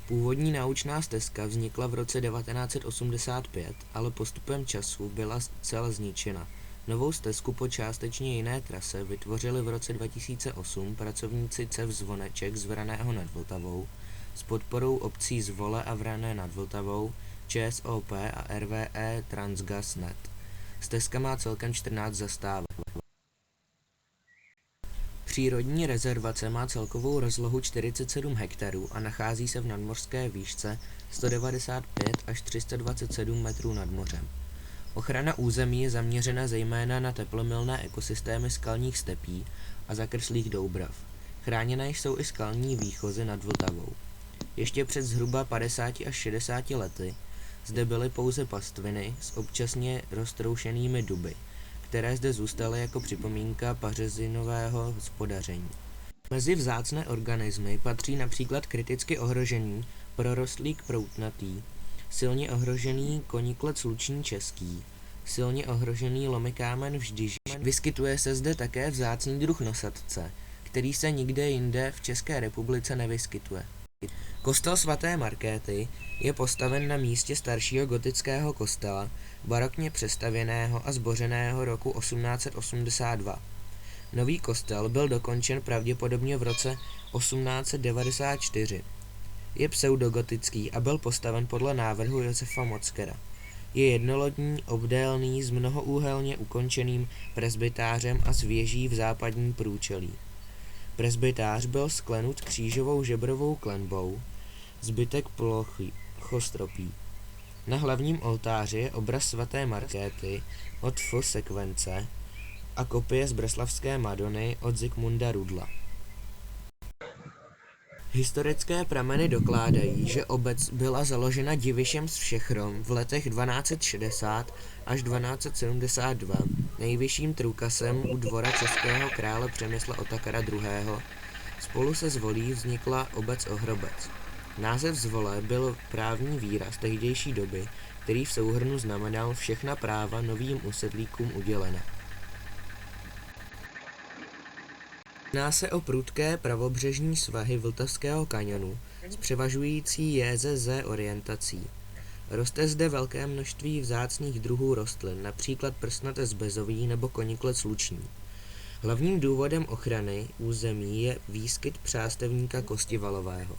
Původní naučná stezka vznikla v roce 1985, ale postupem času byla zcela zničena. Novou stezku po částečně jiné trase vytvořili v roce 2008 pracovníci CEV Zvoneček z Vraného nad Vltavou s podporou obcí Zvole a Vrané nad Vltavou, ČSOP a RWE Transgas Net. Stezka má celkem 14 zastávek. Přírodní rezervace má celkovou rozlohu 47 hektarů a nachází se v nadmořské výšce 195 až 327 metrů nad mořem. Ochrana území je zaměřena zejména na teplomilné ekosystémy skalních stepí a zakrslých doubrav. Chráněné jsou i skalní výchozy nad Vltavou. Ještě před zhruba 50 až 60 lety zde byly pouze pastviny s občasně roztroušenými duby, které zde zůstaly jako připomínka pařezinového hospodaření. Mezi vzácné organismy patří například kriticky ohrožený prorostlík proutnatý, silně ohrožený koniklec luční český, silně ohrožený lomikámen vždyží. Vyskytuje se zde také vzácný druh nosatce, který se nikde jinde v České republice nevyskytuje. Kostel svaté Markéty je postaven na místě staršího gotického kostela, barokně přestavěného a zbořeného roku 1882. Nový kostel byl dokončen pravděpodobně v roce 1894. Je pseudogotický a byl postaven podle návrhu Josefa Mockera. Je jednolodní, obdélný s mnohoúhelně ukončeným presbytářem a s věží v západním průčelí. Presbytář byl sklenut křížovou žebrovou klenbou, zbytek plochostropý. Na hlavním oltáři je obraz svaté Markéty od F. sekvence a kopie z Breslavské Madony od Zikmunda Rudla. Historické prameny dokládají, že obec byla založena Divišem z Všechrom v letech 1260 až 1272 nejvyšším trůkasem u dvora českého krále Přemysla Otakara II. Spolu se Zvolí vznikla obec Ohrobec. Název Zvole byl právní výraz tehdejší doby, který v souhrnu znamenal všechna práva novým usedlíkům udělena. Jedná se o prudké pravobřežní svahy Vltavského kaňonu s převažující JZZ orientací. Roste zde velké množství vzácných druhů rostlin, například prsnatec bezový nebo koniklec luční. Hlavním důvodem ochrany území je výskyt přástevníka kostivalového.